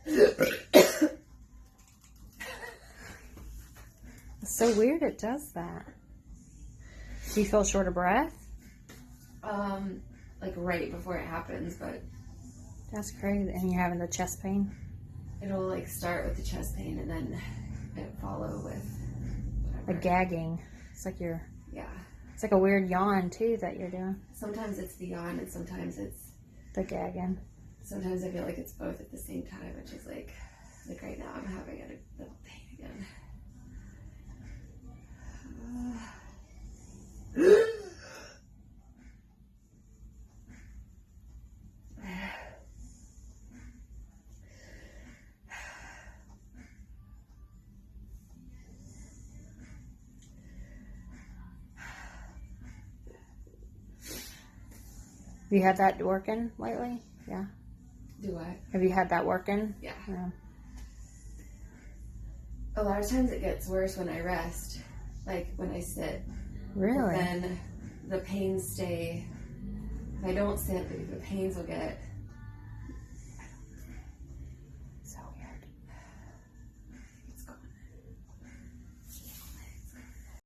It's so weird it does that. Do you feel short of breath? Like right before it happens, but That's crazy. And you're having the chest pain? it'll like start with the chest pain and then it follow with The whatever. gagging. It's like you're, Yeah. it's like a weird yawn too that you're doing. Sometimes it's the yawn and sometimes The gagging. I feel like it's both at the same time, which is like right now I'm having a little pain again. Have you had that working lately? Yeah. Do what? Have you had that working? Yeah. Yeah. A lot of times it gets worse when I rest, like when I sit. Really? But then the pains stay. If I don't sit, the pains will get